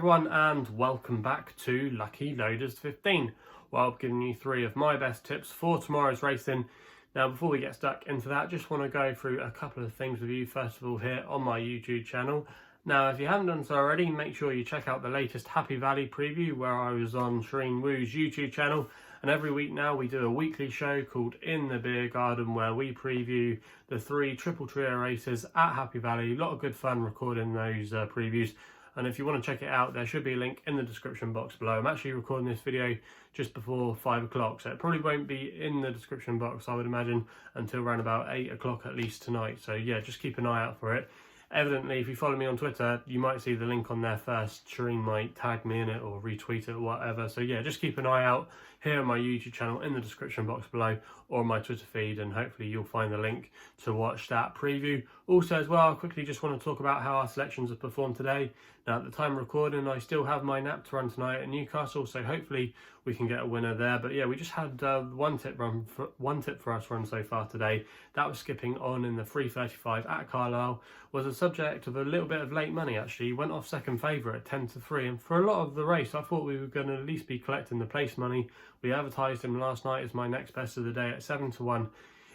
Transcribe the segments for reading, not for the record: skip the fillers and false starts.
everyone, and welcome back to Lucky Loaders 15, where I'll be giving you 3 of my best tips for tomorrow's racing. Now, before we get stuck into that, just want to go through a couple of things with you, first of all, here on my YouTube channel. Now, if you haven't done so already, make sure you check out the latest Happy Valley preview, where I was on Shireen Woo's YouTube channel. And every week now we do a weekly show called In the Beer Garden, where we preview the 3 Triple Trio races at Happy Valley. A lot of good fun recording those previews. And if you want to check it out, there should be a link in the description box below. I'm actually recording this video just before 5 o'clock, so it probably won't be in the description box, I would imagine, until around about 8 o'clock at least tonight. So yeah, just keep an eye out for it. Evidently, if you follow me on Twitter, you might see the link on there first. Shireen might tag me in it or retweet it or whatever. So yeah, just keep an eye out here on my YouTube channel in the description box below, or on my Twitter feed, and hopefully you'll find the link to watch that preview. Also as well, I quickly just want to talk about how our selections have performed today. Now, at the time of recording, I still have my nap to run tonight at Newcastle, so hopefully we can get a winner there. But yeah, we just had one tip for us run so far today. That was skipping on in the 3:35 at Carlisle. Was a subject of a little bit of late money actually. Went off second favourite at 10-3, and for a lot of the race I thought we were going to at least be collecting the place money. We advertised him last night as my next best of the day at 7-1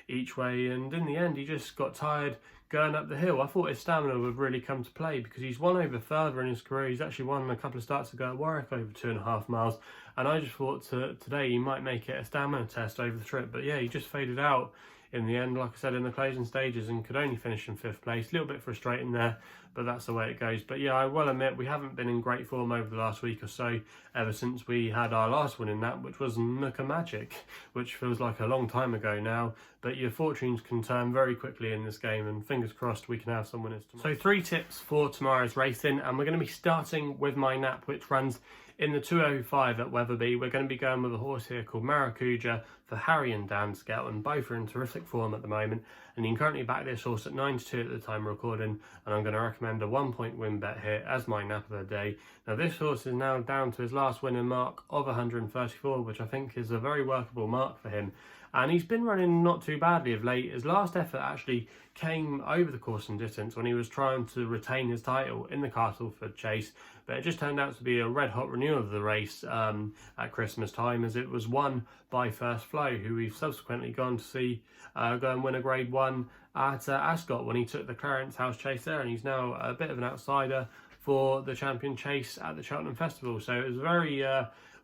each way, and in the end he just got tired going up the hill. I thought his stamina would really come to play, because he's won over further in his career. He's actually won a couple of starts ago at Warwick over 2.5 miles, and I just thought today he might make it a stamina test over the trip. But yeah, he just faded out in the end, like I said, in the closing stages, and could only finish in 5th place. A little bit frustrating there, but that's the way it goes. But yeah, I will admit we haven't been in great form over the last week or so, ever since we had our last win in that, which was Makambe, which feels like a long time ago now. But your fortunes can turn very quickly in this game, and fingers crossed we can have some winners tomorrow. So 3 tips for tomorrow's racing, and we're going to be starting with my nap, which runs in the 2:05 at Wetherby. We're going to be going with a horse here called Marracudja for Harry and Dan Scout, and both are in terrific form at the moment. And you can currently back this horse at 9-2 at the time of recording, and I'm going to recommend a 1-point win bet here as my nap of the day. Now, this horse is now down to his last winning mark of 134, which I think is a very workable mark for him. And he's been running not too badly of late. His last effort actually came over the course and distance when he was trying to retain his title in the Castleford Chase, but it just turned out to be a red-hot renewal of the race at Christmas time, as it was won by First Flow, who we've subsequently gone to see go and win a Grade 1 at Ascot when he took the Clarence House Chase there, and he's now a bit of an outsider for the Champion Chase at the Cheltenham Festival. So it was a very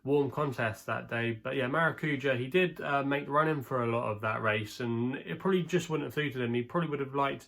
warm contest that day. But yeah, Marracudja, he did make the run-in for a lot of that race, and it probably just wouldn't have suited him. He probably would have liked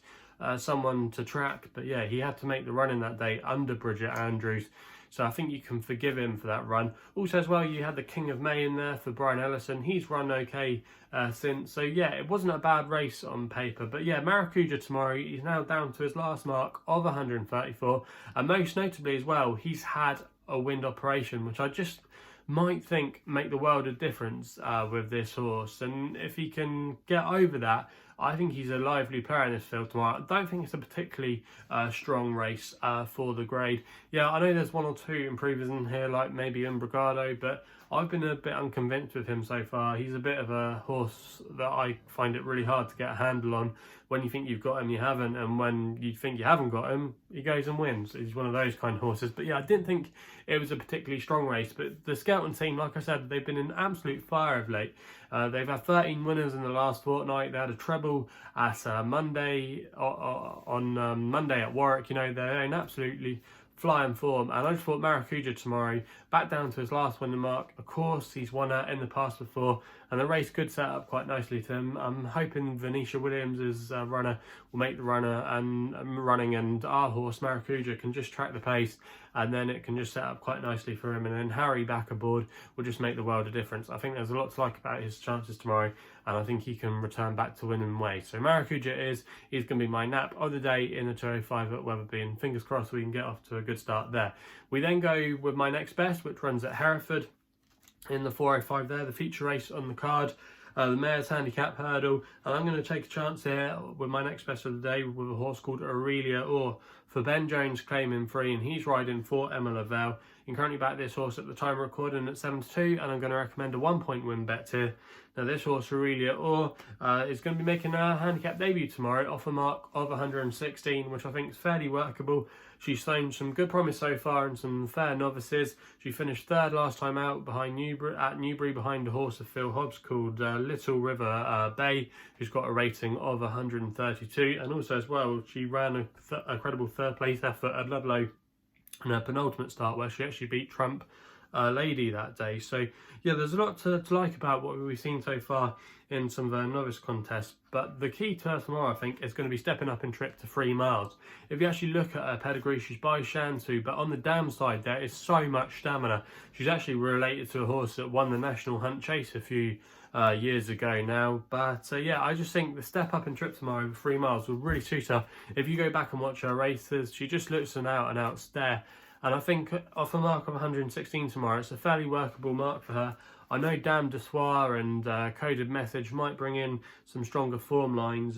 someone to track, but yeah, he had to make the run-in that day under Bridget Andrews. So I think you can forgive him for that run. Also as well, you had the King of May in there for Brian Ellison. He's run okay since. So yeah, it wasn't a bad race on paper. But yeah, Marracudja tomorrow, he's now down to his last mark of 134. And most notably as well, he's had a wind operation, which I just might think make the world of difference with this horse. And if he can get over that, I think he's a lively player in this field tomorrow. I don't think it's a particularly strong race for the grade. Yeah, I know there's 1 or 2 improvers in here, like maybe Umbrigado, but I've been a bit unconvinced with him so far. He's a bit of a horse that I find it really hard to get a handle on. When you think you've got him, you haven't, and when you think you haven't got him, he goes and wins. He's one of those kind of horses. But yeah, I didn't think it was a particularly strong race, but the Skelton team, like I said, they've been in absolute fire of late. They've had 13 winners in the last fortnight. They had a treble at Monday on Monday at Warwick. You know, they're in absolutely flying form, and I just thought Marracudja tomorrow, back down to his last winning mark. Of course, he's won out in the past before, and the race could set up quite nicely to him. I'm hoping Venetia Williams' runner will make the runner and running, and our horse Marracudja can just track the pace, and then it can just set up quite nicely for him. And then Harry back aboard will just make the world of difference. I think there's a lot to like about his chances tomorrow, and I think he can return back to winning ways. So Marracudja he's going to be my nap of the day in the 2:05 at Wetherby, and fingers crossed we can get off to a good start there. We then go with my next best, which runs at Hereford in the 4:05 there, the feature race on the card. The Mayor's Handicap Hurdle, and I'm going to take a chance here with my next best of the day with a horse called Aurelia, or for Ben Jones claiming free, and he's riding for Emma Lavelle. You can currently back this horse at the time of recording at 7-2, and I'm going to recommend a 1-point win bet here. Now this horse, Aurelia, is going to be making a handicap debut tomorrow off a mark of 116, which I think is fairly workable. She's shown some good promise so far and some fair novices. She finished third last time out behind Newbury behind a horse of Phil Hobbs called Little River Bay, who's got a rating of 132. And also as well, she ran a credible third place effort at Ludlow in her penultimate start, where she actually beat Trump Lady that day. So yeah, there's a lot to like about what we've seen so far in some of our novice contests, but the key to her tomorrow, I think, is going to be stepping up in trip to 3 miles. If you actually look at her pedigree, she's by Shantou, but on the downside there is so much stamina. She's actually related to a horse that won the National Hunt Chase a few years ago now, but yeah, I just think the step up in trip tomorrow over 3 miles will really suit her. If you go back and watch her races, she just looks an out and out stare. And I think off a mark of 116 tomorrow, it's a fairly workable mark for her. I know Dame de Soir and Coded Message might bring in some stronger form lines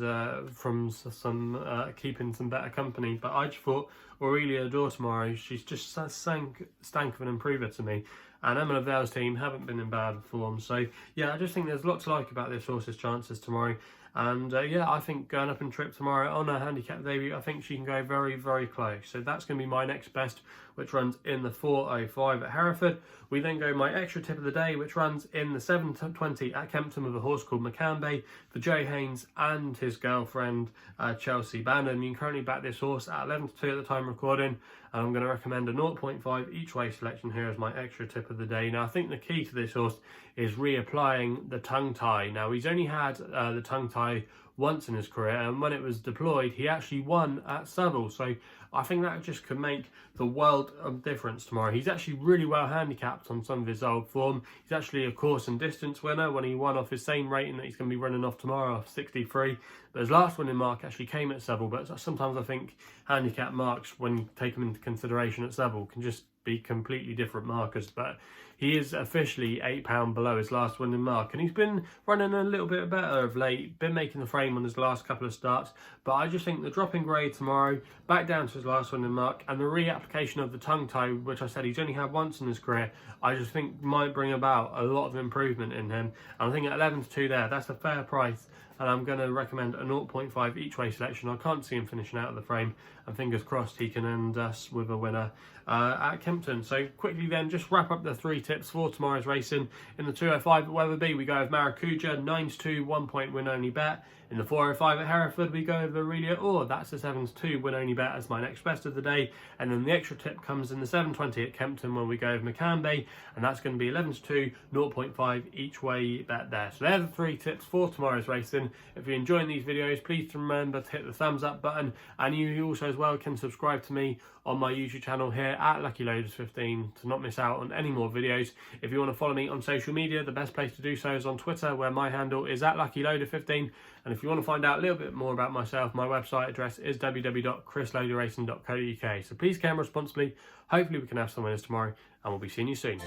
from some keeping some better company, but I just thought Aurelia Adore tomorrow, she's just stank of an improver to me. And Emma Lavell's team haven't been in bad form. So yeah, I just think there's a lot to like about this horse's chances tomorrow. And yeah, I think going up in trip tomorrow on her handicap debut, I think she can go very, very close. So that's going to be my next best, which runs in the 4:05 at Hereford. We then go my extra tip of the day, which runs in the 7:20 at Kempton with a horse called Makambe for Joe Haynes and his girlfriend Chelsea Bannon. You can currently back this horse at 11-2 at the time of recording. And I'm going to recommend a 0.5 each way selection here as my extra tip of the day. Now, I think the key to this horse is reapplying the tongue tie. Now, he's only had the tongue tie once in his career, and when it was deployed, he actually won at Seville. So I think that just could make the world of difference tomorrow. He's actually really well handicapped on some of his old form. He's actually a course and distance winner when he won off his same rating that he's going to be running off tomorrow, off 63. But his last winning mark actually came at Seville. But sometimes I think handicap marks, when you take them into consideration at Seville, can just be completely different markers. But he is officially £8 below his last winning mark, and he's been running a little bit better of late, been making the frame on his last couple of starts. But I just think the drop in grade tomorrow, back down to his last winning mark, and the reapplication of the tongue tie, which I said he's only had once in his career, I just think might bring about a lot of improvement in him. And I think at 11-2 there, that's a fair price. And I'm going to recommend a 0.5 each way selection. I can't see him finishing out of the frame, and fingers crossed he can end us with a winner at Kempton. So quickly then, just wrap up the 3 tips for tomorrow's racing. In the 2:05 at Wetherby, we go with Marracudja, 9-2, 1-point win only bet. In the 4:05 at Hereford, we go with Aurelia, that's a 7-2 win only bet as my next best of the day. And then the extra tip comes in the 7:20 at Kempton, when we go with Makambe, and that's going to be 11-2, 0.5 each way bet there. So they're the 3 tips for tomorrow's racing. If you're enjoying these videos, please remember to hit the thumbs up button, and you also as well can subscribe to me on my YouTube channel here at Lucky Loaders 15 to not miss out on any more videos. If you want to follow me on social media, the best place to do so is on Twitter, where my handle is at LuckyLoader15. And if you want to find out a little bit more about myself, my website address is www.chrisloaderracing.co.uk. So please game responsibly. Hopefully we can have some winners tomorrow, and we'll be seeing you soon.